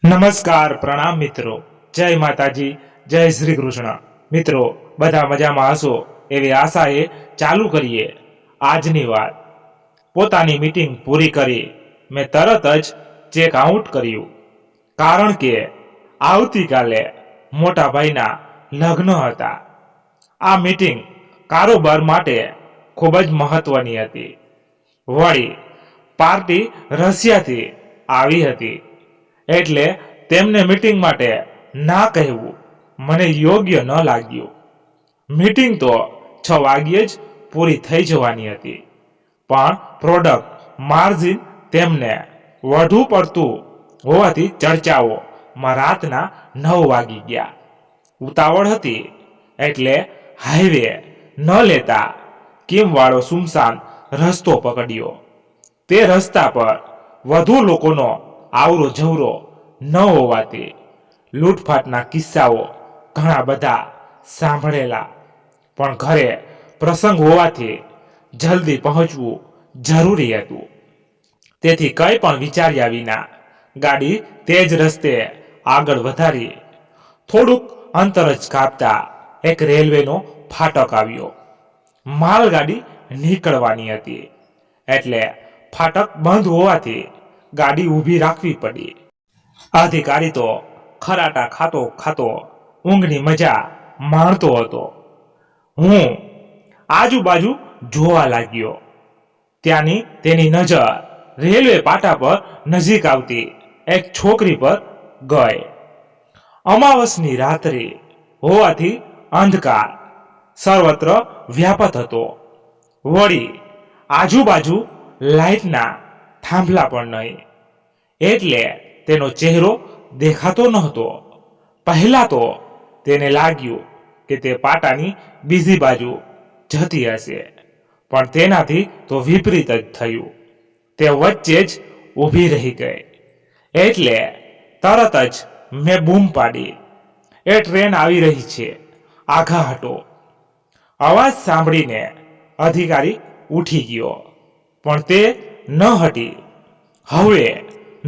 નમસ્કાર પ્રણામ મિત્રો, જય માતાજી, જય શ્રી કૃષ્ણ. મિત્રો બધા મજામાં હશો એવી આશાએ ચાલુ કરીએ આજની વાત. પોતાની મીટિંગ પૂરી કરી મેં તરત જ ચેક આઉટ કર્યું, કારણ કે આવતીકાલે મોટા ભાઈના લગ્ન હતા. આ મીટિંગ કારોબાર માટે ખૂબ જ મહત્વની હતી. વળી પાર્ટી રશિયાથી આવી હતી, એટલે તેમને મીટિંગ માટે ના કહેવું મને યોગ્ય ન લાગ્યું. મીટિંગ તો 6 વાગ્યે જ પૂરી થઈ જવાની હતી, પણ પ્રોડક્ટ માર્જિન તેમને વધુ પડતું હોવાથી ચર્ચાઓમાં રાતના 9 વાગી ગયા. ઉતાવળ હતી એટલે હાઈવે ન લેતા કિમવાળો સુમસાન રસ્તો પકડ્યો. તે રસ્તા પર વધુ લોકોનો આવરો જવરો ન હોવાથી લૂંટફાટના કિસ્સાઓ ઘણા બધા સાંભળેલા, પણ ઘરે પ્રસંગ હોવાથી જલ્દી પહોંચવું જરૂરી હતું. તેથી કંઈ પણ વિચાર્યા વિના ગાડી તેજ રસ્તે આગળ વધારી. થોડુંક અંતર જ કાપતા એક રેલવેનો ફાટક આવ્યો. માલગાડી નીકળવાની હતી, એટલે ફાટક બંધ હોવાથી ગાડી ઊભી રાખવી પડી. અધિકારી તો ખરાટા ખાતો ખાતો ઊંઘની મજા માણતો હતો. હું આજુબાજુ જોવા લાગ્યો. ત્યાંની તેની નજર રેલવે પાટા પર નજીક આવતી એક છોકરી પર ગઈ. અમાવસની રાત્રિ હોવાથી અંધકાર સર્વત્ર વ્યાપત હતો. વળી આજુબાજુ લાઇટના થાંભલા પણ નહીં, એટલે તેનો ચહેરો દેખાતો નહોતો. પહેલા તો તેને લાગ્યું કે તે પાટાની બીજી બાજુ જતી હશે, પણ તેનાથી તો વિપરીત જ થયું. તે વચ્ચે જ ઊભી રહી ગઈ. એટલે તરત જ મેં બૂમ પાડી, એ ટ્રેન આવી રહી છે, આઘા હટો. અવાજ સાંભળીને અધિકારી ઉઠી ગયો, પણ તે ન હટી. હવે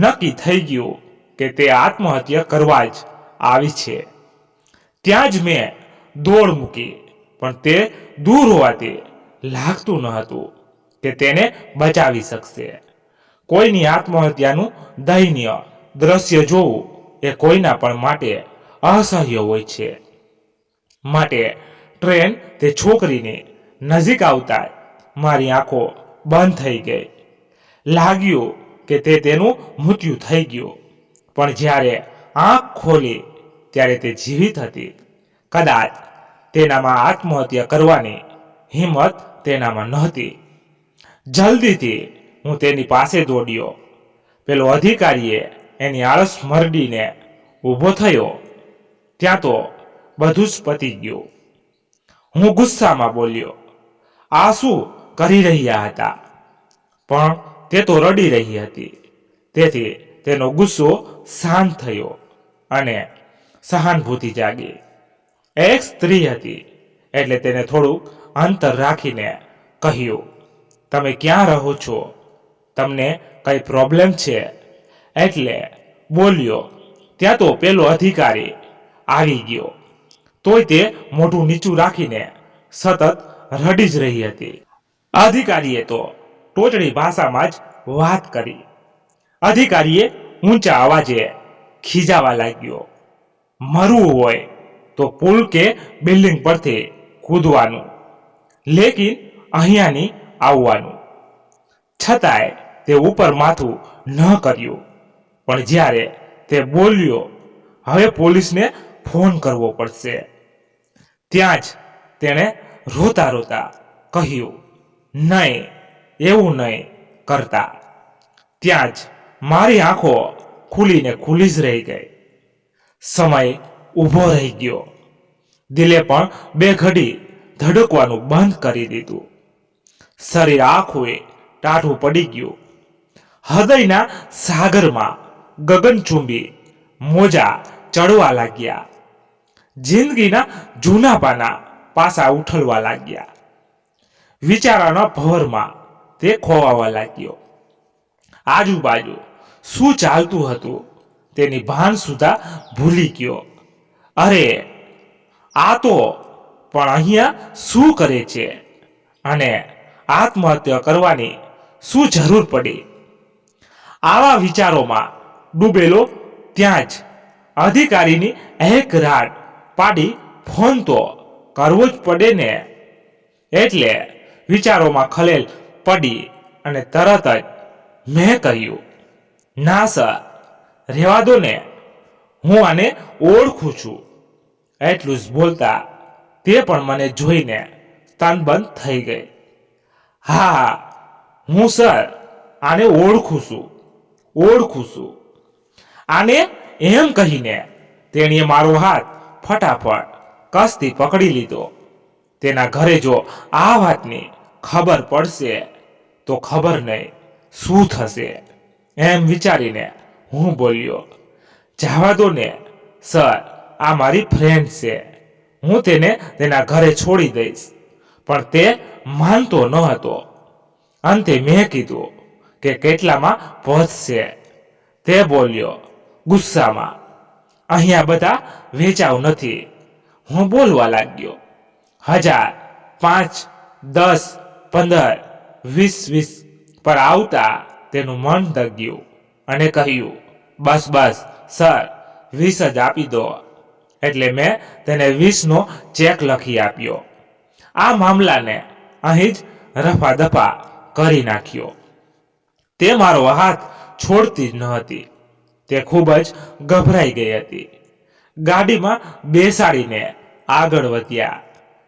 નક્કી થઈ ગયું કે તે આત્મહત્યા કરવા જ આવી છે. ત્યાં જ મેં દોડ મૂકી, પણ તે દૂર હોવાથી લાગતું ન હતું કે તેને બચાવી શકશે. કોઈની આત્મહત્યાનું દયનીય દ્રશ્ય જોવું એ કોઈના પણ માટે અસહ્ય હોય છે. માટે ટ્રેન તે છોકરીની નજીક આવતા મારી આંખો બંધ થઈ ગઈ. લાગ્યું કે તેનું મૃત્યુ થઈ ગયું, પણ જ્યારે આંખ ખોલી ત્યારે તે જીવિત હતી. કદાચ તેનામાં આત્મહત્યા કરવાની હિંમત તેનામાં નહોતી. જલ્દીથી હું તેની પાસે દોડ્યો. પેલો અધિકારીએ એની આળસ મરડીને ઊભો થયો. ત્યાં તો બધું જ પતી ગયું. હું ગુસ્સામાં બોલ્યો, આ શું કરી રહ્યા હતા? પણ તે તો રડી રહી હતી. તેથી તેનો ગુસ્સો શાંત થયો અને સહાનુભૂતિ જાગી. એક સ્ત્રી હતી, એટલે તેને થોડુંક અંતર રાખીને કહ્યું, તમે ક્યાં રહો છો? તમને કઈ પ્રોબ્લેમ છે? એટલે બોલ્યો. ત્યાં તો પેલો અધિકારી આવી ગયો. તોય તે મોઢું નીચું રાખીને સતત રડી જ રહી હતી. અધિકારીએ તો ટોચડી ભાષામાં જ વાત કરી. અધિકારીએ ઊંચા અવાજે ખીજાવા લાગ્યો, મરવું હોય તો પુલ કે બિલ્ડિંગ પરથી કૂદવાનું, લેકિન અહીંયાની આવવાનું. છતાંય તે ઉપર માથું ન કર્યું. પણ જ્યારે તે બોલ્યો, હવે પોલીસને ફોન કરવો પડશે, ત્યાં જ તેણે રોતા રોતા કહ્યું, નહીં, એવું નહીં કરતા. ત્યાં જ મારી આંખો ખુલીને ખુલી જ રહી ગઈ. સમય ઊભો રહી ગયો. દિલે પણ બે ઘડી ધડકવાનું બંધ કરી દીધું. શરીર આખું ટાઢું પડી ગયું. હૃદયના સાગરમાં ગગનચુંબી મોજા ચડવા લાગ્યા. જિંદગીના જૂના પાના પાસા ઉઠલવા લાગ્યા. વિચારોના ભવરમાં તે ખોવાવા લાગ્યો. આજુબાજુ શું ચાલતું હતું તેની ભાન સુધા ભૂલી ગયો. અરે આ તો પણ અહીંયા શું કરે છે અને આત્મહત્યા કરવાની શું જરૂર પડી? આવા વિચારોમાં ડૂબેલો ત્યાં જ અધિકારીની એક રાડ પાડી ફોન તો કરવો જ પડે ને. એટલે વિચારોમાં ખલેલ પડી અને તરત જ મેં કહ્યું, ના સર, રહેવા દો ને, હું આને ઓળખું છું. એટલું જ બોલતા તે પણ મને જોઈને સ્તનબંધ થઈ ગઈ. હા, હું સર આને ઓળખું છું. આને એમ કહીને તેણીએ મારો હાથ ફટાફટ કસથી પકડી લીધો. તેના ઘરે જો આ વાતની ખબર પડશે તો ખબર નહીં શું થશે. એમ વિચારીને હું બોલ્યો, જવા દો ને સર, આ મારી ફ્રેન્ડ છે, હું તેને તેના ઘરે છોડી દઈશ. પણ તે માનતો ન હતો. અંતે મેં કીધું કે કેટલામાં પહોંચશે. તે બોલ્યો ગુસ્સામાં, અહીંયા બધા વેચાવ નથી. હું બોલવા લાગ્યો, 1000, 5, 10, 15, 20 પર આવતા તેનું મન દગ્યું અને કહ્યું, બસ સર, 20 જ આપી દો. એટલે મેં તેને 20નો ચેક લખી આપ્યો. આ મામલાને અહીં જ રફા દફા કરી નાખ્યો. તે મારો હાથ છોડતી જ ન હતી. તે ખૂબ જ ગભરાઈ ગઈ હતી. ગાડીમાં બેસાડીને આગળ વધ્યા.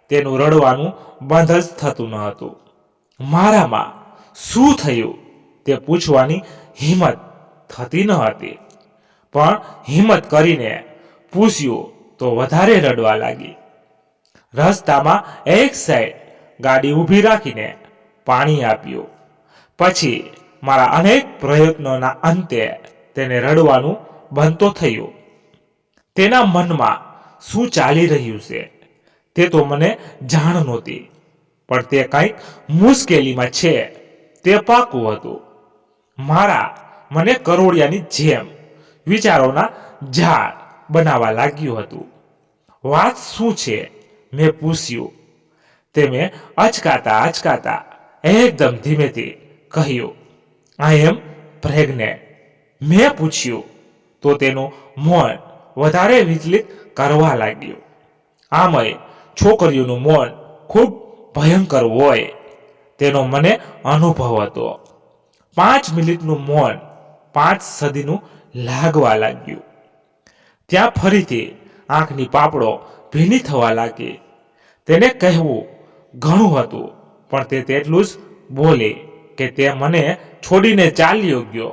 તેનું રડવાનું બંધ જ થતું ન હતું. મારામાં શું થયું તે પૂછવાની હિંમત થતી ન હતી. પણ હિંમત કરીને પૂછ્યું તો વધારે રડવા લાગી. રસ્તામાં એક સાઈડ ગાડી ઊભી રાખીને પાણી આપ્યું. પછી મારા અનેક પ્રયત્નોના અંતે તેને રડવાનું બંધ તો થયું. તેના મનમાં શું ચાલી રહ્યું છે તે તો મને જાણ નહોતી, પણ તે કંઈક મુશ્કેલીમાં છે તે પાકું હતું. મારા મને કરોડિયાની જેમ વિચારોના ઝાડ બનાવવા લાગ્યું હતું. વાત શું છે મેં પૂછ્યું. તે મેં અચકાતા એકદમ ધીમેથી કહ્યું, આઈ એમ પ્રેગ્નેન્ટ. મેં પૂછ્યું તો તેનું મૌન વધારે વિચલિત કરવા લાગ્યું. આમય છોકરીઓનું મૌન ખૂબ ભયંકર હોય તેનો મને અનુભવ હતો. 5 મિનિટનું મૌન 5 સદીનું લાગવા લાગ્યું. ત્યાં ફરીથી આંખની પાપડો ભીની થવા લાગી. તેને કહેવું ઘણું હતું, પણ તે તેટલું જ બોલી કે તે મને છોડીને ચાલ્યો ગયો.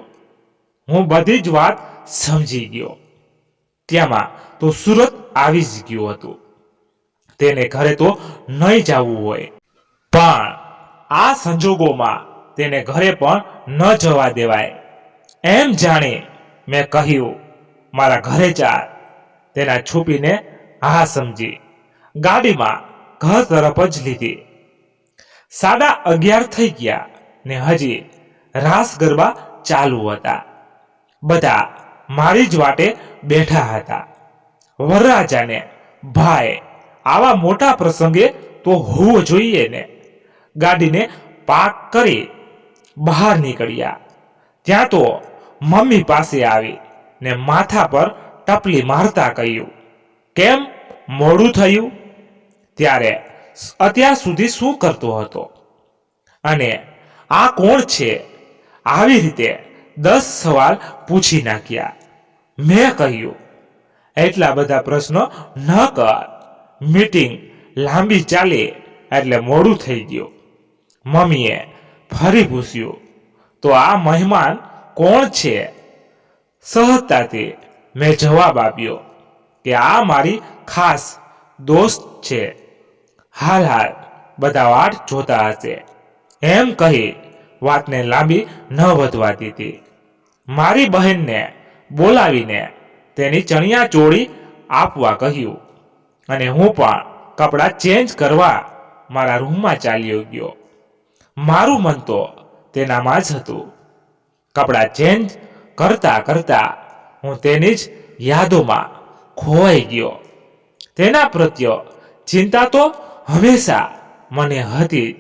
હું બધી જ વાત સમજી ગયો. ત્યાંમાં તો સુરત આવી જ ગયું હતું. તેને ઘરે તો નહીં જવું હોય, પણ આ સંજોગોમાં તેને ઘરે પણ ન જવા દેવાય. એમ જાણી મેં કહ્યું, મારા ઘરે ચાલ. તેના છુપીને હા સમજી ગાડીમાં ઘર તરફ જ લીધી. 11:30 થઈ ગયા ને હજી રાસ ગરબા ચાલુ હતા. બધા મારી જ વાટે બેઠા હતા. વરરાજાને ભાઈ આવા મોટા પ્રસંગે તો હોવો જોઈએ ને. ગાડીને પાર્ક કરી બહાર નીકળ્યા. ત્યાં તો મમ્મી પાસે આવી ને માથા પર ટપલી મારતા કહ્યું, કેમ મોડું થયું? ત્યારે અત્યાર સુધી શું કરતો હતો અને આ કોણ છે? આવી રીતે 10 સવાલ પૂછી નાખ્યા. મેં કહ્યું, એટલા બધા પ્રશ્નો ન કર. મીટિંગ લાંબી ચાલી એટલે મોડું થઈ ગયું. મમ્મીએ ફરી પૂછ્યું, તો આ મહેમાન કોણ છે? સહજતાથી મેં જવાબ આપ્યો કે આ મારી ખાસ દોસ્ત છે. હાલ બધા વાટ જોતા હશે. એમ કહી વાતને લાંબી ન વધવા દીધી. મારી બહેનને બોલાવીને તેની ચણિયા ચોળી આપવા કહ્યું અને હું પણ કપડાં ચેન્જ કરવા મારા રૂમમાં ચાલ્યો ગયો. મારું મન તો તેનામાં જ હતું. કપડાં ચેન્જ કરતા હું તેની જ યાદોમાં ખોવાઈ ગયો. તેના પ્રત્યે ચિંતા તો હંમેશા મને હતી,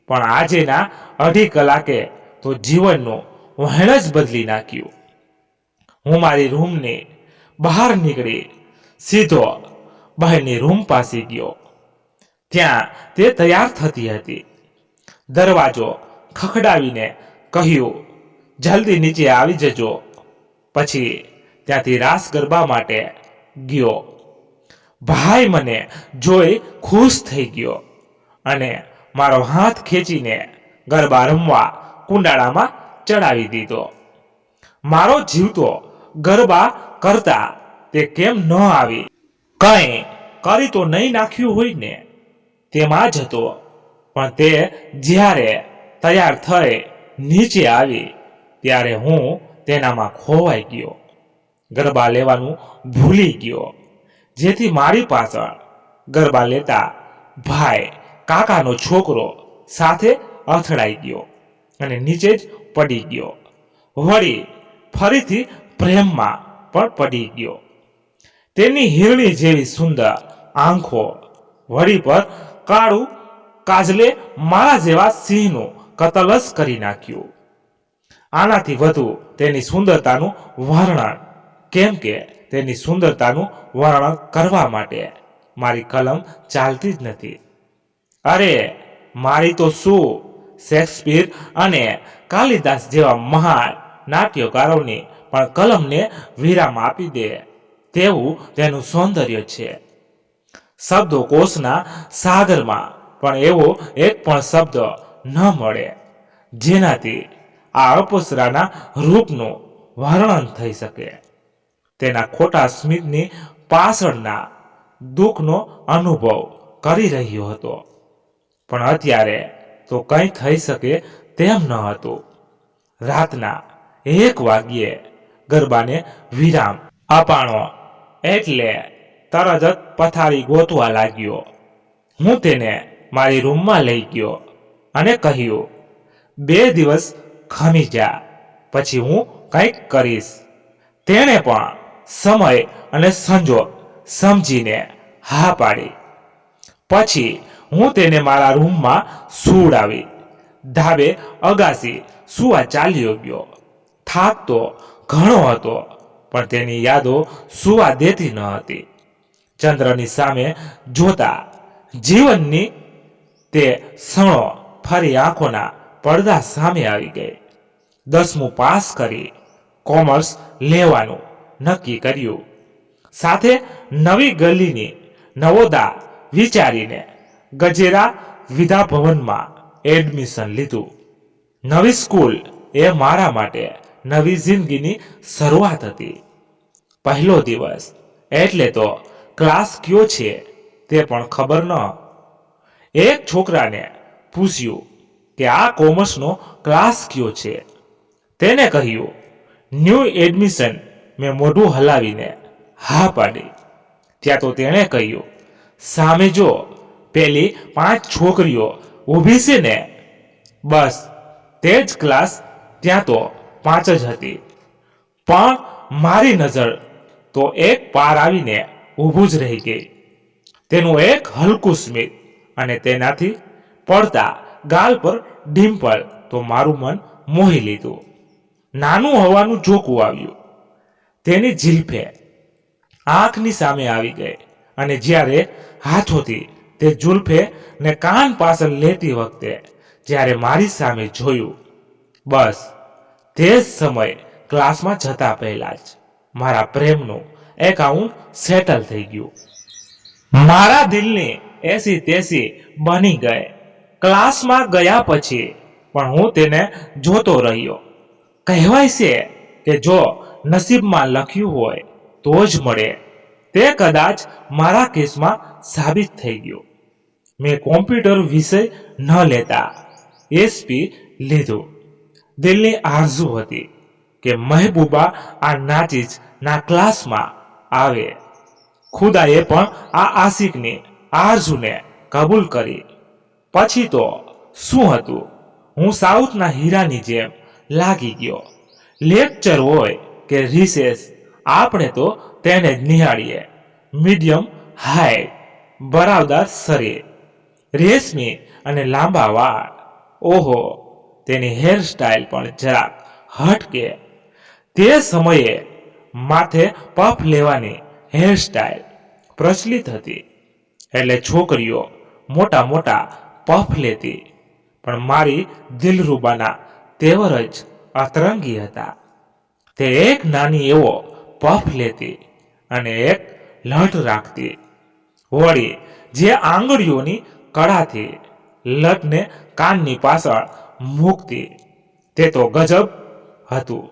પણ આજેના 2.5 કલાકે તો જીવનનું વહેણ જ બદલી નાખ્યું. હું મારી રૂમની બહાર નીકળી સીધો બહેનની રૂમ પાસે ગયો. ત્યાં તે તૈયાર થતી હતી. દરવાજો ખખડાવીને કહ્યું, જલ્દી નીચે આવી જજો. પછી ત્યાંથી રાસ ગરબા માટે ગયો. ભાઈ મને જોઈ ખુશ થઈ ગયો અને મારો હાથ ખેંચીને ગરબા રમવા કુંડાળામાં ચડાવી દીધો. મારો જીવ તો ગરબા કરતા તે કેમ ન આવી, કંઈ કરી તો નહીં નાખ્યું હોય ને, તેમાં જ હતો. પણ તે જ્યારે તૈયાર થઈ નીચે આવી ત્યારે હું તેનામાં ખોવાઈ ગયો. ગરબા લેવાનું ભૂલી ગયો, જેથી મારી પાછળ ગરબા લેતા ભાઈ કાકાનો છોકરો સાથે અથડાઈ ગયો અને નીચે જ પડી ગયો. વળી ફરીથી પ્રેમમાં પણ પડી ગયો. તેની હિરણી જેવી સુંદર આંખો, વળી પર કાળું કાજલે મારા જેવા સિંહનું કતલ જ કરી નાખ્યું. આનાથી વધુ તેની સુંદરતાનું વર્ણન, કેમ કે તેની સુંદરતાનું વર્ણન કરવા માટે મારી કલમ ચાલતી જ નથી. અરે મારી તો શું, શેક્સપિયર અને કાલિદાસ જેવા મહાન નાટ્યકારોની પણ કલમને વિરામ આપી દે તેવું તેનું સૌંદર્ય છે. શબ્દકોશના સાગરમાં પણ એવો એક પણ શબ્દ ન મળે જેનાથી આ અપ્સરાના રૂપનું વર્ણન થઈ શકે. તેના ખોટા સ્મિતની પાછળના દુઃખનો અનુભવ કરી રહ્યો હતો, પણ અત્યારે તો કંઈ થઈ શકે તેમ ન હતું. રાતના 1 વાગ્યે ગરબાને વિરામ અપાણો એટલે તરત જ પથારી ગોતવા લાગ્યો. હું તેને મારી રૂમમાં લઈ ગયો અને કહ્યું, 2 દિવસ ખમી જા, પછી હું કંઈક કરીશ. તેણે પણ સમય અને સંજોગ સમજીને હા પાડી. પછી હું તેને મારા રૂમમાં સુવડાવી ધાબે અગાસી સુવા ચાલ્યો ગયો. થાક તો ઘણો હતો, પણ તેની યાદો સુવા દેતી ન હતી. ચંદ્રની સામે જોતા જીવનની તે ક્ષણો ફરી આંખોના પડદા સામે આવી ગઈ. 10મું પાસ કરી કોમર્સ લેવાનું નક્કી કર્યું. સાથે નવી ગલીની નવોદા વિચારીને ગજેરા વિદ્યાભવનમાં એડમિશન લીધું. નવી સ્કૂલ એ મારા માટે નવી જિંદગીની શરૂઆત હતી. પહેલો દિવસ એટલે તો ક્લાસ કયો છે તે પણ ખબર ન. એક છોકરાને પૂછ્યું કે આ કોમર્સનો ક્લાસ કયો છે. તેને કહ્યું ન્યૂ એડમિશન. મેં મોઢું હલાવીને હા પાડી. ત્યાં તો તેણે કહ્યું, સામે જો પેલી 5 છોકરીઓ ઊભી છે ને, બસ તે જ ક્લાસ. ત્યાં તો 5 જ હતી, પણ મારી નજર તો એક પાર આવીને ઊભું જ રહી ગઈ. તેનું એક હલકું સ્મિત અને તેનાથી પડતા ગાલ પર ડિમ્પલ તો મારું મન મોહી લીધું. નાનું હવાનું ઝોકું આવ્યું તેની જીલ્ફે આંખની સામે આવી ગઈ, અને જ્યારે હાથોથી તે જુલ્ફે ને કાન પાછળ લેતી વખતે જ્યારે મારી સામે જોયું, બસ તે જ સમય ક્લાસમાં જતા પહેલા જ મારા પ્રેમનું એકાઉન્ટ સેટલ થઈ ગયું. મારા દિલની એસી તેસી બની ગઈ. ક્લાસમાં ગયા પછી પણ હું તેને જોતો રહ્યો. કહેવાય છે કે જો નસીબમાં લખ્યું હોય તો જ મળે. તે કદાચ મારા કેસમાં સાબિત થઈ ગયું. મેં કોમ્પ્યુટર વિષય ન લેતા એસપી લીધું. દિલની આરઝુ હતી કે મહેબૂબા આ નાચીજ ના ક્લાસમાં આવે. ખુદાએ પણ આ આશિકની આરઝુને કબૂલ કરી. પછી તો શું હતું, હું સાઉથના હીરાની જેમ લાગી ગયો. લેક્ચર હોય કે રિસેસ આપણે તો તેને જ નિહાળીએ. મીડિયમ હાઈટ, બરાવદાર શરીર, રેશમી અને લાંબા વાળ. ઓહો, તેની હેરસ્ટાઇલ પણ જરાક હટકે. તે સમયે માથે પફ લેવાની હેરસ્ટાઇલ પ્રચલિત હતી, એટલે છોકરીઓ મોટા મોટા પફ લેતી. પણ મારી દિલરૂબાના તેવર જ અતરંગી હતા. તે એક નાની એવો પફ લેતી અને એક લટ રાખતી. વળી જે આંગળીઓની કળાથી લટને કાનની પાછળ મૂકતી, તે તો ગજબ હતું.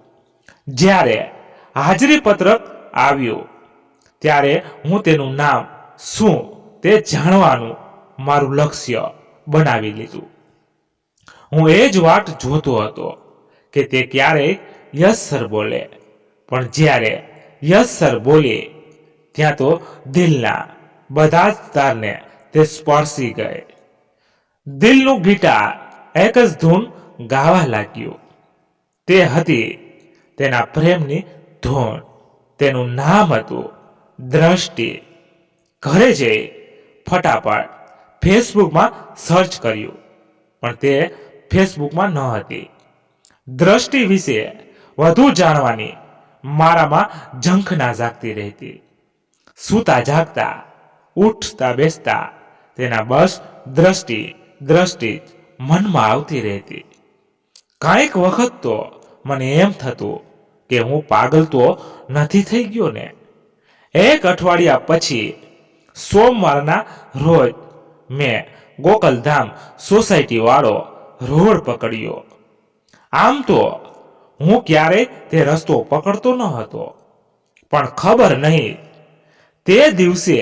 જ્યારે હાજરી પત્રક આવ્યું ત્યારે હું તેનું નામ શું તે જાણવાનું મારું લક્ષ્ય બનાવી લીધું. હું એ જ વાટ જોતો હતો કે તે ક્યારેય યસ સર બોલે. પણ જ્યારે યસ સર બોલે ત્યાં તો દિલના બધા જ તારને તે સ્પર્શી ગઈ. દિલનું ગિટાર એક જ ધૂન ગાવા લાગ્યું. તે હતી તેના પ્રેમની ધૂન. તેનું નામ હતું દ્રષ્ટિ. ઘરે જઈ ફટાફટ ફેસબુકમાં સર્ચ કર્યું, પણ તે ફેસબુકમાં ન હતી. દ્રષ્ટિ વિશે વધુ જાણવાની મારામાં ઝંખના જાગતી રહેતી. સૂતા જાગતા, ઉઠતા બેસતા તેના બસ દ્રષ્ટિ દ્રષ્ટિ જ મનમાં આવતી રહેતી. કાંઈક વખત તો મને એમ થતું કે હું પાગલ તો નથી થઈ ગયો ને. એક અઠવાડિયા પછી સોમવારના રોજ મેં ગોકલધામ સોસાયટી વાળો રોડ પકડ્યો. આમ તો હું ક્યારેય તે રસ્તો પકડતો ન હતો, પણ ખબર નહીં તે દિવસે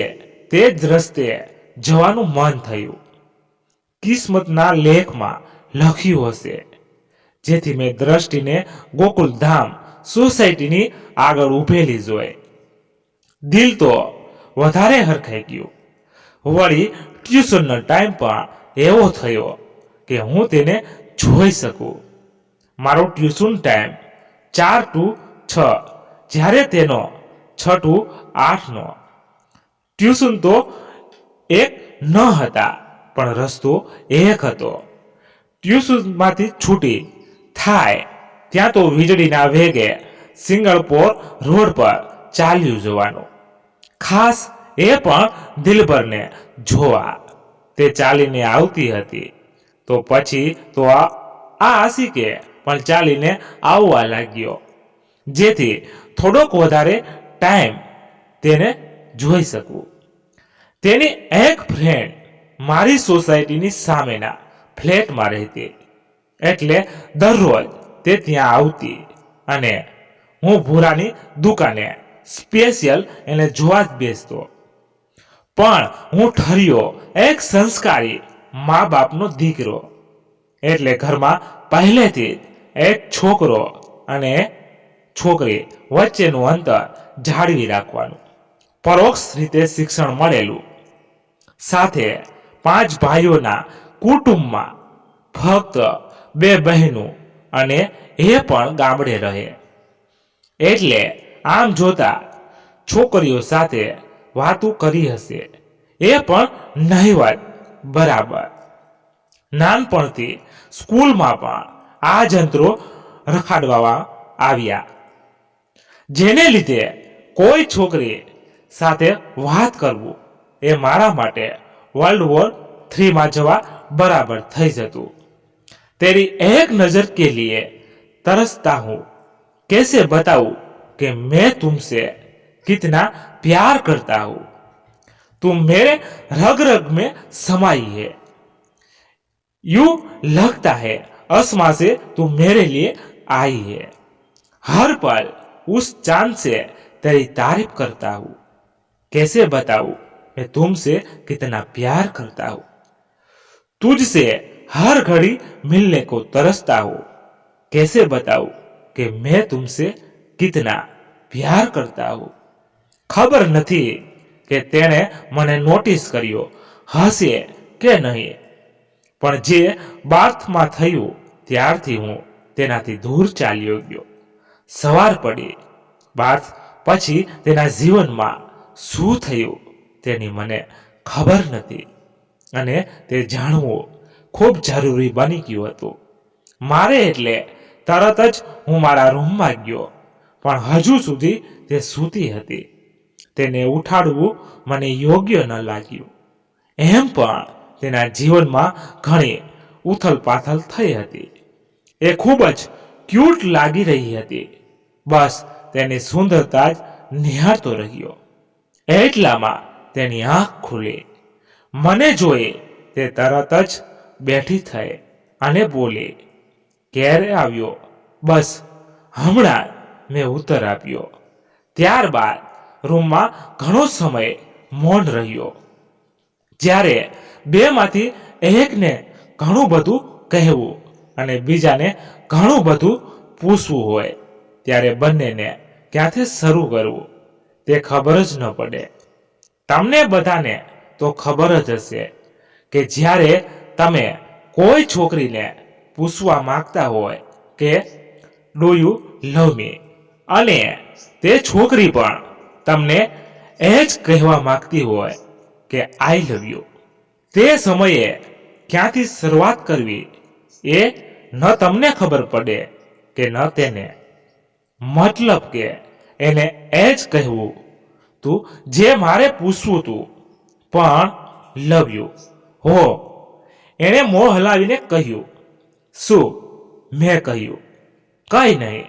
તે જ રસ્તે જવાનું મન થયું. કિસ્મતના લેખમાં લખ્યું હશે, જેથી મેં દ્રષ્ટિને ગોકુલધામ સોસાયટીની આગળ ઊભેલી જોઈ. દિલ તો વધારે હરખાઈ ગયું. વળી ટ્યુશનનો ટાઈમ પણ એવો થયો કે હું તેને જોઈ શકું. મારો ટ્યુશન ટાઈમ 4 to 6, જ્યારે તેનો 6 to 8નો. ટ્યુશન તો એક ન હતા, પણ રસ્તો એક હતો. ટ્યુશનમાંથી છૂટી થાય ત્યાં તો વીજળીના વેગે સિંગણપોર રોડ પર ચાલ્યું જવાનું. ખાસ એ પણ દિલબરને જોવા. તે ચાલીને આવતી હતી, તો પછી તો આ આશિકે પણ ચાલીને આવવા લાગ્યો, જેથી થોડોક વધારે ટાઈમ તેને જોઈ શકું. તેની એક ફ્રેન્ડ મારી સોસાયટીની સામેના ફ્લેટમાં રહેતી, એટલે દરરોજ તે ત્યાં આવતી અને હું ભૂરાની દુકાને સ્પેશિયલ એને જોવા જ બેસતો. પણ હું ઠર્યો એક સંસ્કારી મા બાપનો દીકરો, એટલે ઘરમાં પહેલેથી જ એક છોકરો અને છોકરી વચ્ચેનું અંતર જાળવી રાખવાનું પરોક્ષ રીતે શિક્ષણ મળેલું. સાથે 5 ભાઈઓના કુટુંબમાં ફક્ત 2 બહેનો, અને એ પણ ગામડે રહે. એટલે આમ જોતા છોકરીઓ સાથે વાતો કરી હશે એ પણ નહીવત બરાબર. નાનપણથી સ્કૂલમાં પણ આ જંત્રો રખાડવામાં આવ્યા, જેને લીધે કોઈ છોકરી સાથે વાત કરવું એ મારા માટે વર્લ્ડ વોર 3માં જવા બરાબર થઈ જતું. तेरी एक नजर के लिए तरसता हूं, कैसे बताऊं कि मैं तुमसे कितना प्यार करता हूं. तुम मेरे रग रग में समाई है. यूं लगता है आसमां से तुम मेरे लिए आई है. हर पल उस चांद से तेरी तारीफ करता हूं. कैसे बताऊं मैं तुमसे कितना प्यार करता हूं. तुझसे हर घड़ी मिलने को तरसता हूं. कैसे बताऊं कि मैं तुमसे कितना प्यार करता हूं. खबर नहीं કે તેણે મને નોટિસ કર્યો હશે કે નહીં, પણ જે બાર્થમાં થયું ત્યારથી હું તેનાથી દૂર ચાલ્યો ગયો. સવાર પડી, બાર્થ પછી તેના જીવનમાં શું થયું તેની મને ખબર નથી અને તે જાણવું ખૂબ જરૂરી બની ગયું હતું. મારે એટલે તરત જ હું મારા રૂમમાં ગયો, પણ હજુ સુધી તે સૂતી હતી. તેને ઉઠાડવું મને યોગ્ય ન લાગ્યું. એમ પણ તેના જીવનમાં ઘણી ઉથલપાથલ થઈ હતી. એ ખૂબ જ ક્યુટ લાગી રહી હતી. બસ તેની સુંદરતા જ નિહાળતો રહ્યો. એટલામાં તેની આંખ ખુલી. મને જોઈ તે તરત જ બેઠી થઈ અને બોલી, ક્યારે આવ્યો? બસ હમણાં મેં ઉત્તર આપ્યો. ત્યારબાદ રૂમમાં ઘણો સમય મૌન રહ્યો. જ્યારે બેમાંથી એકને ઘણું બધું કહેવું અને બીજાને ઘણું બધું પૂછવું હોય ત્યારે બંનેને ક્યાંથી શરૂ કરવું તે ખબર જ ન પડે. તમને બધાને તો ખબર જ હશે કે જ્યારે તમે કોઈ છોકરીને પૂછવા માંગતા હોય કે ડુ યુ લવ મી, અને તે છોકરી પણ તમને એ જ કહેવા માંગતી હોય કે આઈ લવ યુ, તે સમયે ક્યાંથી શરૂઆત કરવી એ ન તમને ખબર પડે કે ન તેને. મતલબ કે એને એ જ કહેવું તું જે મારે પૂછવું તું, પણ લવ યુ. હો, એણે મોં હલાવીને કહ્યું. શું? મેં કહ્યું, કંઈ નહીં,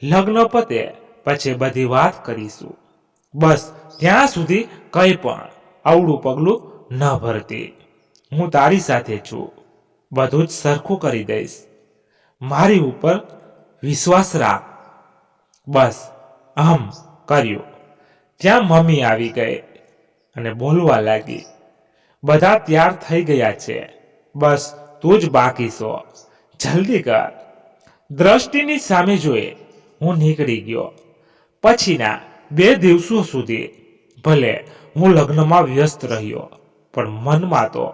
લગ્ન પતે પછી બધી વાત કરીશું. બસ ત્યાં સુધી કંઈ પણ આવડું પગલું ન ભરતી. હું તારી સાથે છું, બધું જ સરખું કરી દઈશ. મારી ઉપર વિશ્વાસ રાખ. બસ આમ કર્યું ત્યાં મમ્મી આવી ગઈ અને બોલવા લાગી, બધા તૈયાર થઈ ગયા છે, બસ તું જ બાકી છો, જલ્દી કર. દ્રષ્ટિની સામે જોઈ હું નીકળી ગયો. પછીના 2 દિવસો સુધી ભલે હું લગ્નમાં વ્યસ્ત રહ્યો, પણ મનમાં તો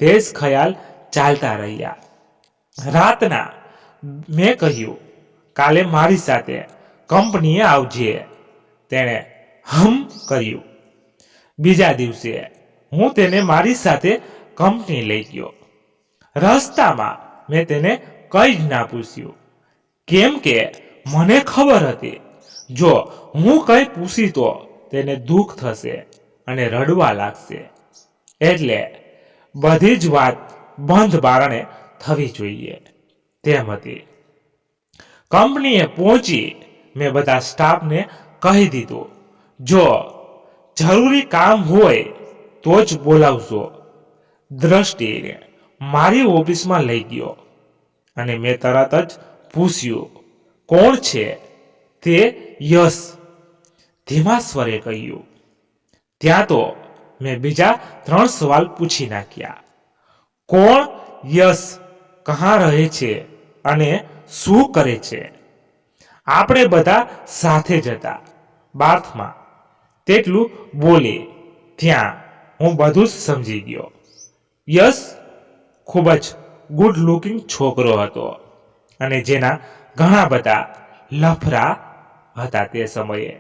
તે જ ખ્યાલ ચાલતા રહ્યા. રાતના મેં કહ્યું, કાલે મારી સાથે કંપનીએ આવજે. તેણે હમ કર્યું. બીજા દિવસે હું તેને મારી સાથે કંપની લઈ ગયો. રસ્તામાં મેં તેને કંઈ જ ના પૂછ્યું, કેમ કે મને ખબર હતી જો હું કંઈ પૂછી તો તેને દુઃખ થશે અને રડવા લાગશે. એટલે બધી જ વાત બંધ બારણે થવી જોઈએ તેમ હતી. કંપનીએ પહોંચી મેં બધા સ્ટાફને કહી દીધું, જો જરૂરી કામ હોય તો જ બોલાવજો. દ્રષ્ટિને મારી ઓફિસમાં લઈ ગયો અને મેં તરત જ પૂછ્યું, કોણ છે? તે યશ ધીમા સ્વરે કહ્યું. ત્યાં તો મેં બીજા 3 સવાલ પૂછી નાખ્યા. કોણ યશ? કહાં રહે છે અને શું કરે છે? આપણે બધા સાથે જ હતા બાથમાં. તેટલું બોલી ત્યાં હું બધું જ સમજી ગયો. યશ ખૂબ જ ગુડ લુકિંગ છોકરો હતો અને જેના ઘણા બધા લફરા હતા તે સમયે.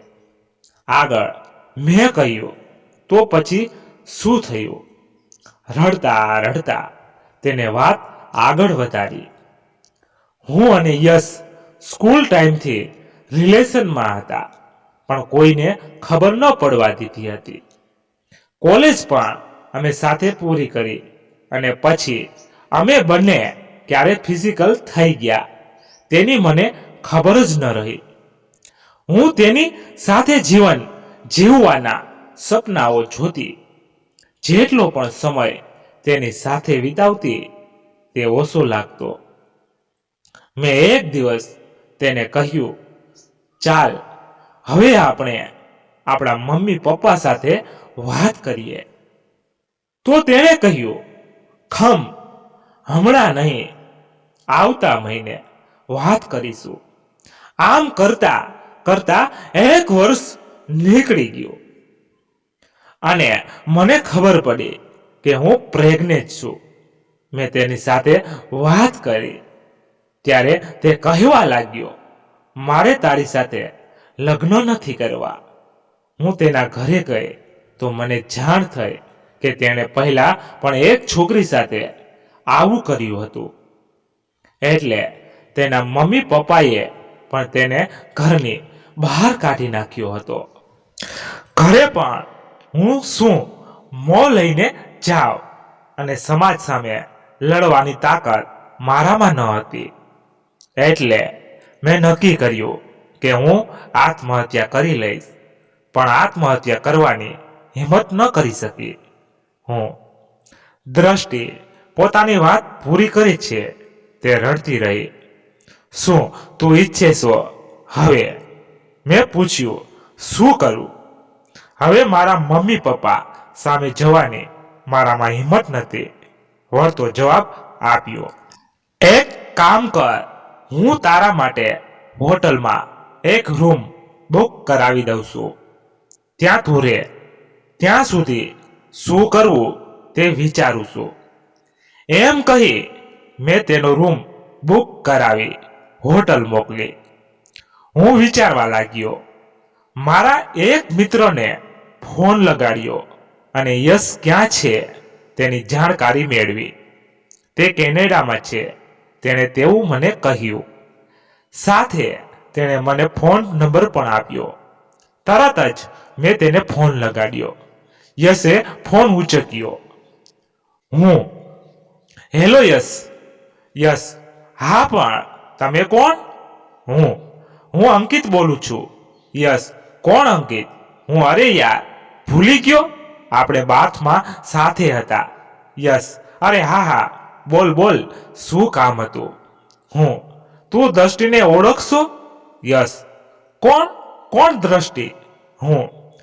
આગળ મેં કહ્યું, તો પછી શું થયું? રડતા રડતા તેને વાત આગળ વધારી. હું અને યશ સ્કૂલ ટાઈમથી રિલેશનમાં હતા, પણ કોઈને ખબર ન પડવા દીધી હતી. કોલેજ પણ અમે સાથે પૂરી કરી અને પછી અમે બંને ક્યારે ફિઝિકલ થઈ ગયા તેની મને ખબર જ ન રહી. હું તેની સાથે જીવન જીવવાના સપનાઓ જોતી. જેટલો પણ સમય તેની સાથે વિતાવતી તે ઓછો લાગતો. મેં એક દિવસ તેને કહ્યું, ચાલ હવે આપણે આપણા મમ્મી પપ્પા સાથે વાત કરીએ. તો તેણે કહ્યું, ખમ, હમણાં નહીં, આવતા મહિને વાત કરીશું. આમ કરતા કરતા 1 વર્ષ નીકળી ગયું અને મને ખબર પડી કે હું પ્રેગ્નેન્ટ છું. મેં તેની સાથે વાત કરી ત્યારે તે કહેવા લાગ્યો, મારે તારી સાથે લગ્ન નથી કરવા. હું તેના ઘરે ગઈ તો મને જાણ થઈ કે તેણે પહેલા પણ એક છોકરી સાથે આવું કર્યું હતું. એટલે તેના મમ્મી પપ્પાએ પણ તેને ઘરની બહાર કાઢી નાખ્યો હતો. ઘરે પણ હું શું મોં લઈને જાઉં અને સમાજ સામે લડવાની તાકાત મારામાં ન હતી. એટલે મેં નક્કી કર્યું કે હું આત્મહત્યા કરી લઈશ, પણ આત્મહત્યા કરવાની હિંમત ન કરી શકી. હું દ્રષ્ટિ પોતાની વાત પૂરી કરી છે તે રડતી રહી. શું તું ઈચ્છે છો હવે? મેં પૂછ્યું. શું કરું? હવે મારા મમ્મી પપ્પા સામે જવાની મારામાં હિંમત નથી. વળતો જવાબ આપ્યો. એક કામ કર, હું તારા માટે હોટલમાં એક રૂમ બુક કરાવી દઉં છું. ત્યાં તું રહે. ત્યાં સુધી શું કરવું તે વિચારું છું. એમ કહી મેં તેનો રૂમ બુક કરાવી હોટલ મોકલી. હું વિચારવા લાગ્યો. મારા એક મિત્રને ફોન લગાડ્યો અને યશ ક્યાં છે તેની જાણકારી મેળવી. તે કેનેડામાં છે તેણે તેવું મને કહ્યું. સાથે તેણે મને ફોન નંબર પણ આપ્યો. તરત જ મેં તેને ફોન લગાડ્યો. યશે ફોન ઉચક્યો. હું. હેલો યશ. યશ. હા, પણ તમે કોણ? હું અંકિત બોલું છું. યશ. કોણ અંકિત? હું. અરે યાર, ભૂલી ગયો, આપણે બાથમાં સાથે હતા. યશ. અરે હા, બોલ બોલ, શું કામ હતું? તું દ્રષ્ટિને ઓળખશો? યશ. કોણ દ્રષ્ટિ?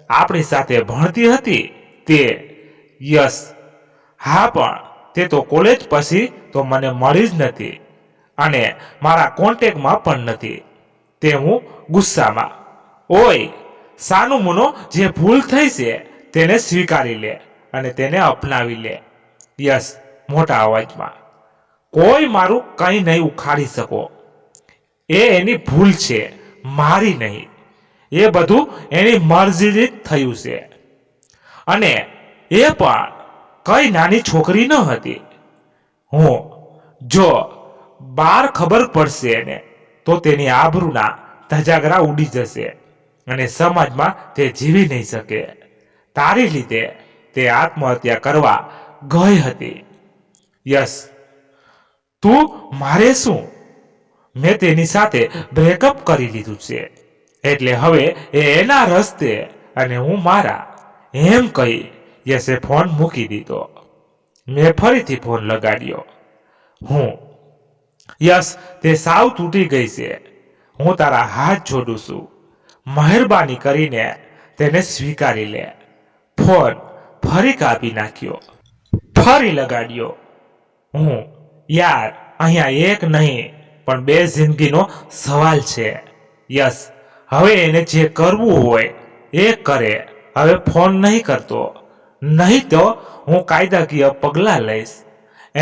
આપણી સાથે ભણતી હતી તે. યશ. હા, પણ તે તો કોલેજ પછી તો મને મળી જ નથી અને મારા કોન્ટેક્ટમાં પણ નથી. તે હું ગુસ્સામાં. ઓય, સાનું મુનો, જે ભૂલ થઈ છે તેને સ્વીકારી લે અને તેને અપનાવી લે. યશ મોટા અવાજમાં. કોઈ મારું કંઈ નહીં ઉખાડી શકો. એ એની ભૂલ છે, મારી નહીં. એ બધું એની મરજીથી થયું છે અને એ પણ કઈ નાની છોકરી ન હતી. જો બાર ખબર પડશે એને તો તેની આબરૂના ધજાગરા ઉડી જશે અને સમાજમાં તે જીવી નહીં શકે. તારી લીધે તે આત્મહત્યા કરવા ગઈ હતી. યસ. તું મારે શું? મેં તેની સાથે બ્રેકઅપ કરી લીધું છે, એટલે હવે એ એના રસ્તે અને હું મારા. એમ કહી યશે ફોન મૂકી દીધો. મેં ફરીથી ફોન લગાડ્યો. યશ, તે સાવ તૂટી ગઈ છે. હું તારા હાથ જોડું છું. મહેરબાની કરીને તેને સ્વીકારી લે. ફોન ફરી કાપી નાખ્યો. ફરી લગાડ્યો. યાર, અહીંયા એક નહીં પણ બે જિંદગીનો સવાલ છે. યસ, હવે એને જે કરવું હોય એ કરે. હવે ફોન નહીં કરતો, નહીં તો હું કાયદાકીય પગલાં લઈશ.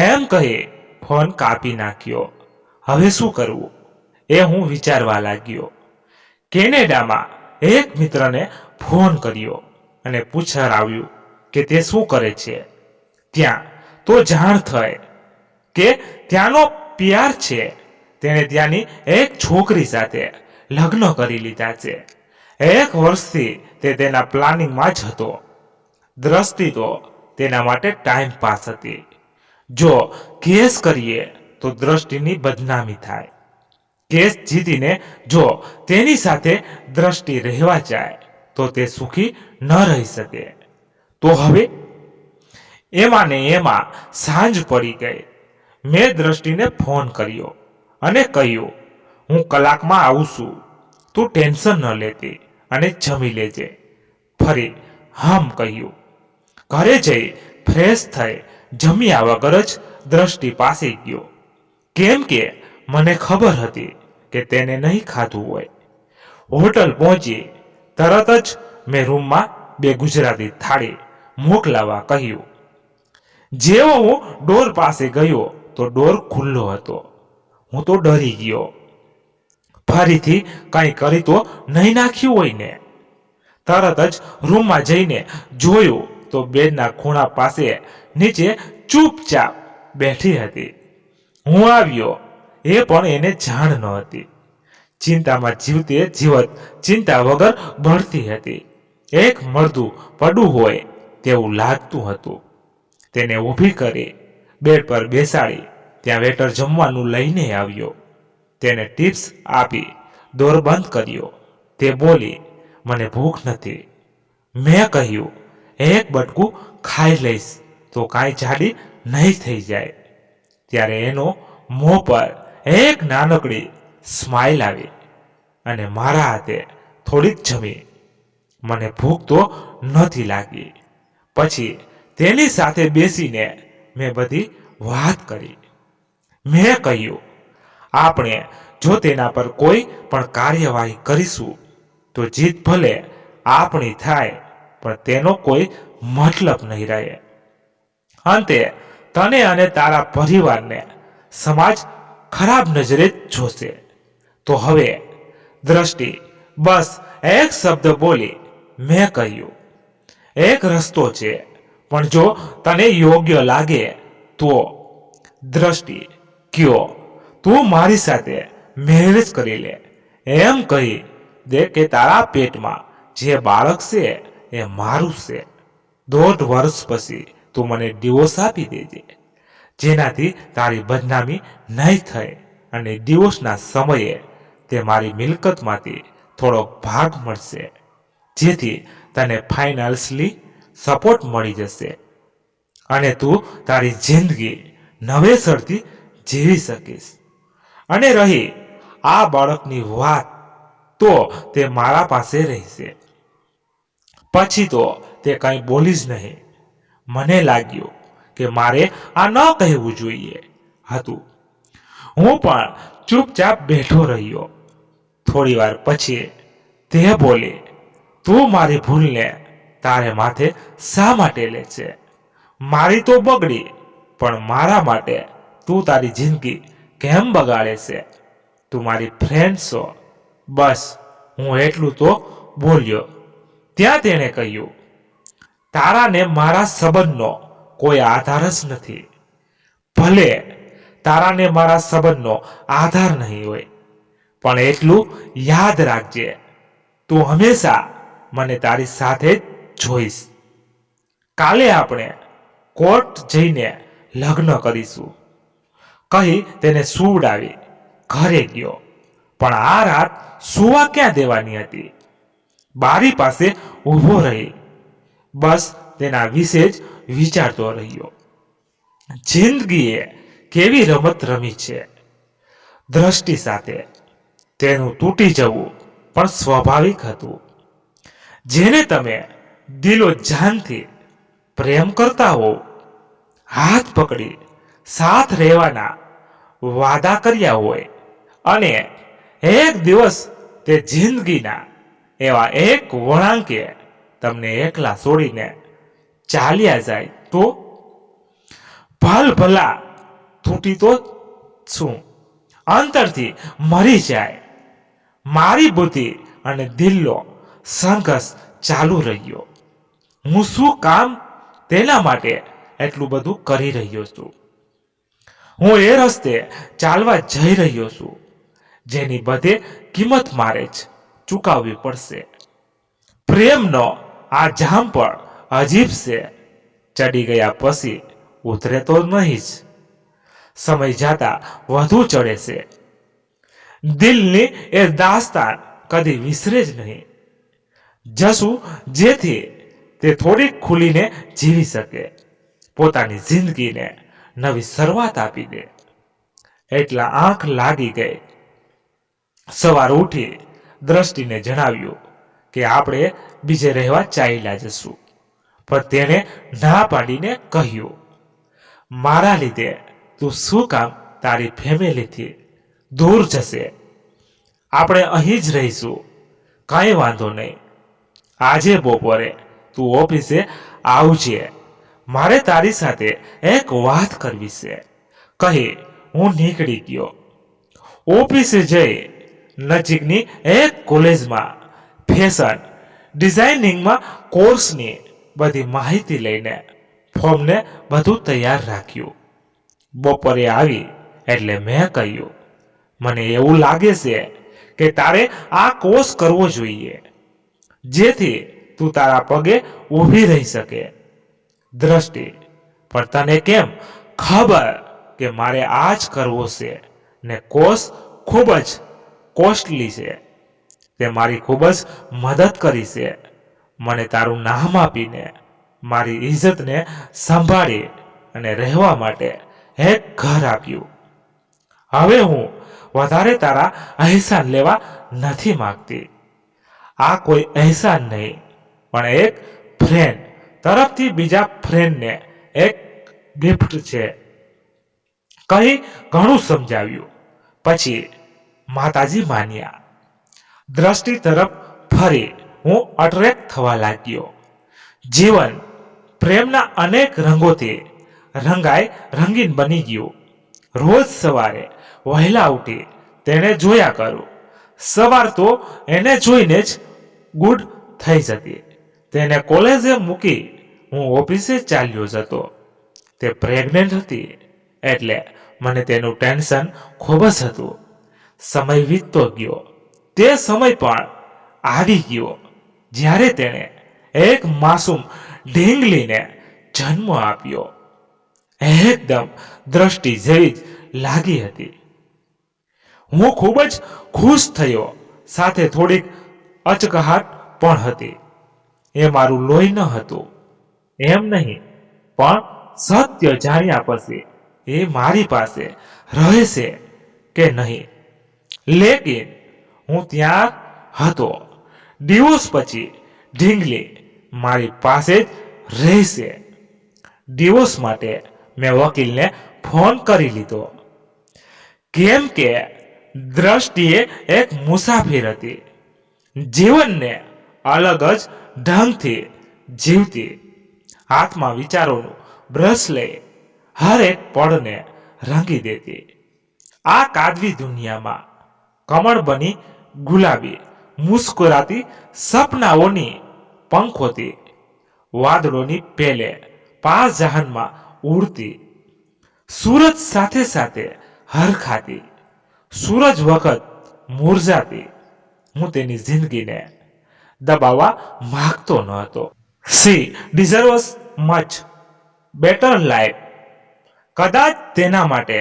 એમ કહી ફોન કાપી નાખ્યો. હવે શું કરવું એ હું વિચારવા લાગ્યો. કેનેડામાં એક મિત્રને ફોન કર્યો અને પૂછાવ્યું કે તે શું કરે છે ત્યાં. તો જાણ થઈ કે ત્યાંનો પ્યાર છે. તેણે ત્યાંની એક છોકરી સાથે લગ્ન કરી લીધા છે. 1 વર્ષથી તે તેના પ્લાનિંગમાં જ હતો. દ્રષ્ટિ તો તેના માટે ટાઈમ પાસ હતી. જો કેસ કરીએ તો દ્રષ્ટિની બદનામી થાય. કેસ જીતીને જો તેની સાથે દ્રષ્ટિ રહેવા જાય તો તે સુખી ન રહી શકે. તો હવે એમાં ને એમાં સાંજ પડી ગઈ. મેં દ્રષ્ટિને ફોન કર્યો અને કહ્યું, હું કલાકમાં આવું છું, તું ટેન્શન ન લેતી અને જમી લેજે. ફરી કહ્યું. ઘરે જઈ ફ્રેશ થઈ જમ્યા વગર જ દ્રષ્ટિ પાસે ગયો, કેમ કે મને ખબર હતી કે તેને નહીં ખાધું હોય. હોટલ પહોંચી તરત જ મેં રૂમમાં 2 ગુજરાતી થાળી મોકલાવા કહ્યું. જેવો હું ડોર પાસે ગયો તો ડોર ખુલ્લો હતો. હું તો ડરી ગયો. ફરીથી કંઈ કરી તો નહીં નાખ્યું હોય ને? તરત જ રૂમમાં જઈને જોયું તો બેડના ખૂણા પાસે નીચે ચૂપચાપ બેઠી હતી. હું આવ્યો એ પણ એને જાણ ન હતી. ચિંતામાં જીવતે જીવત ચિંતા વગર બળતી હતી. એક મરદું પડું હોય તેવું લાગતું હતું. તેને ઊભી કરી બેડ પર બેસાડી ત્યાં વેટર જમવાનું લઈને આવ્યો. તેને ટિપ્સ આપી દોર બંધ કર્યો. તે બોલી, મને ભૂખ નથી. મેં કહ્યું, એક બટકું ખાઈ લઈશ તો કાંઈ જાડી નહીં થઈ જાય. ત્યારે એનો મોં પર એક નાનકડી સ્માઇલ આવી અને મારા હાથે થોડીક જમી. મને ભૂખ તો નથી લાગી. પછી તેની સાથે બેસીને મેં બધી વાત કરી. મેં કહ્યું, આપણે જો તેના પર કોઈ પણ કાર્યવાહી કરીશું તો જીત ભલે આપણી થાય, પણ તેનો કોઈ મતલબ નહીં રહે. અંતે તને અને તારા પરિવારને સમાજ ખરાબ નજરે જોશે. તો હવે દ્રષ્ટિ બસ એક શબ્દ બોલી. મેં કહ્યું, એક રસ્તો છે, પણ જો તને યોગ્ય લાગે તો. દ્રષ્ટિ, કયો તું મારી સાથે મેરેજ કરી લે. એમ કહી દે કે તારા પેટમાં જે બાળક છે એ મારું છે. 1.5 વર્ષ પછી તું મને ડિવોર્સ આપી દેજે, જેનાથી તારી બદનામી નહીં થાય અને ડિવોર્સના સમયે તે મારી મિલકતમાંથી થોડોક ભાગ મળશે, જેથી તને ફાઇનાન્શિયલી સપોર્ટ મળી જશે અને તું તારી જિંદગી નવેસરથી જીવી શકીશ. અને રહી આ બાળકની વાત, તો તે મારા પાસે રહેશે. પછી તો તે કંઈ બોલી જ નહીં. મને લાગ્યું કે મારે આ ન કહેવું જોઈએ હતું. હું પણ ચૂપચાપ બેઠો રહ્યો. થોડી વાર પછી તે બોલી, તું મારી ભૂલને તારે માથે શા માટે લે છે? મારી તો બગડી, પણ મારા માટે તું તારી જિંદગી કેમ બગાડે છે? તું મારી ફ્રેન્ડ છો. બસ હું એટલું તો બોલ્યો. ત્યાં તેણે કહ્યું, તારાને મારા સંબંધનો કોઈ આધાર જ નથી. ભલે તારાને મારા સંબંધનો આધાર નહીં હોય, પણ એટલું યાદ રાખજે, તું હંમેશા મને તારી સાથે જ જોઈશ. કાલે આપણે કોર્ટ જઈને લગ્ન કરીશું. કહી તેને સુવડાવી ઘરે ગયો. પણ આ રાત સુવા ક્યાં દેવાની હતી? બારી પાસે ઊભો રહી બસ તેના વિશે જ વિચારતો રહ્યો. જિંદગીએ કેવી રમત રમી છે દ્રષ્ટિ સાથે. તેનું તૂટી જવું પણ સ્વાભાવિક હતું. જેને તમે દિલો જાનથી પ્રેમ કરતા હો, હાથ પકડી સાથ રહેવાના વાદા કર્યા હોય, અને એક દિવસ તે જિંદગીના એવા એક વળાંકે તમને એકલા છોડીને ચાલ્યા જાય તો? ભલ ભલા તૂટી તો શું, અંતરથી મરી જાય. મારી બુદ્ધિ અને દિલનો સંઘર્ષ ચાલુ રહ્યો. હું શું કામ તેના માટે એટલું બધું કરી રહ્યો છું? હું એ રસ્તે ચાલવા જઈ રહ્યો છું જેની બધે કિંમત મારે જ ચૂકવવી પડશે. પ્રેમનો આ જામ પણ અજીબ છે. ચડી ગયા પછી ઉતરે તો નહીં જ. સમય જતા વધુ ચડે છે. દિલની એ દાસ્તાન કદી વિસરે જ નહીં. જશું જેથી તે થોડીક ખુલીને જીવી શકે, પોતાની જિંદગીને નવી શરૂઆત આપી દે. એટલા આંખ લાગી ગઈ. સવાર ઉઠી દ્રષ્ટિને જણાવ્યું કે આપણે બીજે રહેવા ચાલ્યા જશું, પણ તેણે ના પાડીને કહ્યું, મારા લીધે તું શું કામ તારી ફેમિલીથી દૂર જશે? આપણે અહીં જ રહીશું, કાંઈ વાંધો નહીં. આજે બપોરે તું ઓફિસે આવજે, મારે તારી સાથે એક વાત કરવી છે. કહી હું નીકળી ગયો. ઓફિસે જઈ નજીકની એક કોલેજમાં ફેશન ડિઝાઇનિંગમાં કોર્સની બધી માહિતી લઈને ફોર્મને બધું તૈયાર રાખ્યું. બપોરે આવી એટલે મેં કહ્યું, મને એવું લાગે છે કે તારે આ કોર્સ કરવો જોઈએ, જેથી તું તારા પગે ઊભી રહી શકે. દ્રષ્ટિ, પણ તને કેમ ખબર કે મારે આ જ કરવો છે ને કોર્સ ખૂબ જ કોસ્ટલી છે. તે મારી ખૂબ જ મદદ કરી છે. મને તારું નામ આપીને મારી ઇજ્જતને સંભાળી અને રહેવા માટે એક ઘર આપ્યું. હવે હું વધારે તારા અહેસાન લેવા નથી માંગતી. આ કોઈ અહેસાન નહીં, પણ એક ફ્રેન્ડ તરફથી બીજા ફ્રેન્ડને એક ગિફ્ટ છે. કહી ઘણું સમજાવ્યું. પછી માતાજી માન્યા. દ્રષ્ટિ તરફ ફરી હું અટ્રેક્ટ થવા લાગ્યો. જીવન પ્રેમના અનેક રંગોથી રંગીન બની ગયું. રોજ સવારે વહેલા ઉઠી તેને જોયા કરું. સવાર તો એને જોઈને જ ગુડ થઈ જતી. તેને કોલેજે મૂકી હું ઓફિસે ચાલ્યો જતો. તે પ્રેગ્નેન્ટ હતી એટલે મને તેનું ટેન્શન ખૂબ જ હતું. સમય વીતતો ગયો. તે સમય પણ આવી ગયો જ્યારે તેણે એક માસૂમ ઢીંગલીને જન્મ આપ્યો. એકદમ દ્રષ્ટિ જેવી જ લાગી હતી. હું ખૂબ જ ખુશ થયો, સાથે થોડીક અચકાહટ પણ હતી. એ મારું લોહી ન હતું એમ નહીં, પણ સત્ય જાણ્યા પછી એ મારી પાસે રહેશે કે નહીં. લેકિન હું ત્યાં હતો. ડિવોર્સ પછી ઢીંગલી મારી પાસે જ રહેશે. ડિવોર્સ માટે મેં વકીલને ફોન કરી લીધો, કેમ કે દ્રષ્ટિએ એક મુસાફિર હતી. જીવનને અલગ જ ઢંગથી જીવતી. હાથમાં વિચારોનું બ્રશ લઈ હરેક પળને રંગી દેતી. આ કાદવી દુનિયામાં કમળ બની ગુલાબી મુસ્કુરાતી સપનાઓની પંખોથી વાદળોની પેલે પાસ જહાનમાં ઉડતી. સૂરજ સાથે સાથે હરખાતી. સૂરજ વખત મુરઝાતી. હું તેની જિંદગીને દબાવવા માંગતો ન હતો. She deserves much better life. કદાચ તેના માટે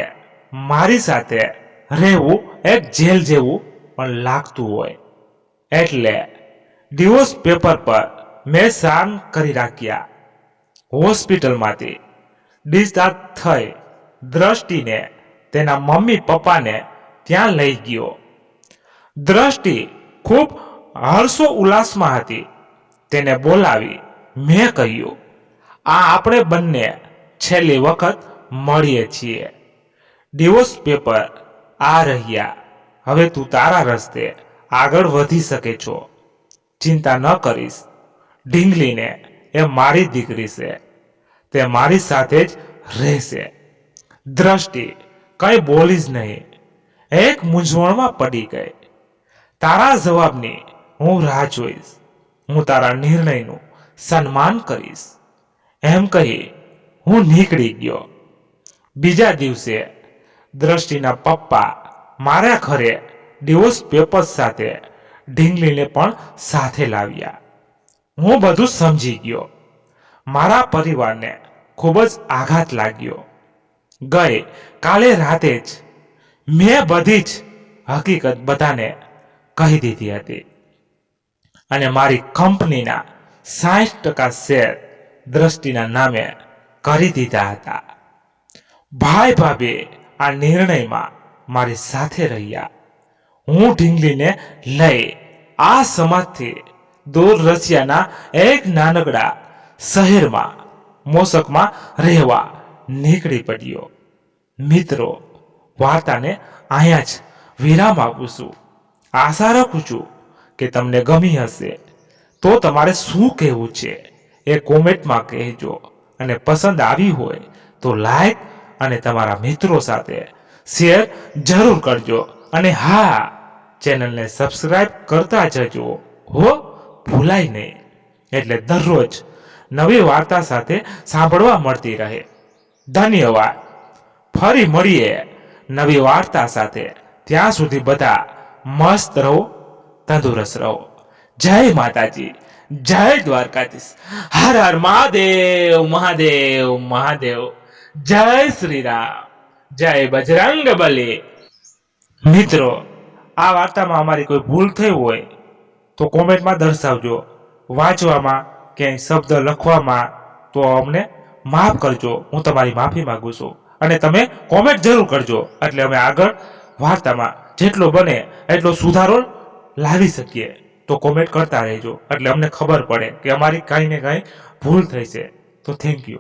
મારી સાથે રહેવું એક જેલ જેવું પણ લાગતું હોય. એટલે ડિવોર્સ પેપર પર મેં સાઇન કરી રાખ્યા. હોસ્પિટલમાંથી ડિસ્ચાર્જ થઈ દ્રષ્ટિને તેના મમ્મી પપ્પાને ત્યાં લઈ ગયો. દ્રષ્ટિ ખૂબ હર્ષો ઉલ્લાસમાં હતી. તેને બોલાવી મેં કહ્યું, આ આપણે બંને છેલ્લી વખત મળીએ છીએ. ડિવોર્સ પેપર આ રહ્યા. હવે તું તારા રસ્તે આગળ વધી શકે છો. ચિંતા ન કરીશ. ઢીંગલીને એ મારી દીકરી છે. તે મારી સાથે જ રહેશે. દ્રષ્ટિ કંઈ બોલી જ નહીં. એક મૂંઝવણમાં પડી ગઈ. તારા જવાબની હું રાહ જોઈશ. હું તારા નિર્ણયનું સન્માન કરીશ. એમ કહી હું નીકળી ગયો. બીજા દિવસે દ્રષ્ટિના પપ્પા મારા ઘરે ડિવોર્સ પેપર્સ સાથે ઢીંગલીને પણ સાથે લાવ્યા. હું બધું સમજી ગયો. મારા પરિવારને ખૂબ જ આઘાત લાગ્યો. ગઈ કાલે રાતે જ મેં બધી જ હકીકત બધાને કહી દીધી હતી અને મારી કંપનીના 60% શેર દ્રષ્ટિના નામે કરી દીધા હતા. ભાઈ ભાભી આ નિર્ણયમાં મારી સાથે રહ્યા. હું ઢીંગલીને લઈ આ સમાજથી દૂર રશિયાના એક નાનકડા શહેરમાં મોસકમાં રહેવા નીકળી પડ્યો. મિત્રો, વાર્તાને અહીંયા જ વિરામ આપું છું. આશા રાખું છું કે તમને ગમી હશે. તો તમારે શું કહેવું છે એ કોમેન્ટમાં કહેજો, અને પસંદ આવી હોય તો લાઈક અને તમારા મિત્રો સાથે શેર જરૂર કરજો. અને હા, ચેનલને સબસ્ક્રાઇબ કરતા જજો હો, ભૂલાય નહીં. એટલે દરરોજ નવી વાર્તા સાથે સાંભળવા મળતી રહે. ધન્યવાદ. ફરી મળીએ નવી વાર્તા સાથે. ત્યાં સુધી બધા મસ્ત રહો, તંદુરસ્ત રહો. જય માતાજી, જય દ્વારકાધીશ. હર હર મહાદેવ, મહાદેવ, મહાદેવ. જય શ્રી રામ, જય બજરંગ બલી. મિત્રો, આ વાર્તામાં અમારી કોઈ ભૂલ થઈ હોય તો કોમેન્ટમાં દર્શાવજો. વાંચવામાં ક્યાંય શબ્દ લખવામાં તો અમને માફ કરજો. હું તમારી માફી માંગુ છું. અને તમે કોમેન્ટ જરૂર કરજો, એટલે અમે આગળ વાર્તામાં જેટલો બને એટલો સુધારો લાવી શકીએ. તો કોમેન્ટ કરતા રહેજો, એટલે અમને ખબર પડે કે અમારી કાંઈ ને કાંઈ ભૂલ થઈ છે. તો થેન્ક યુ.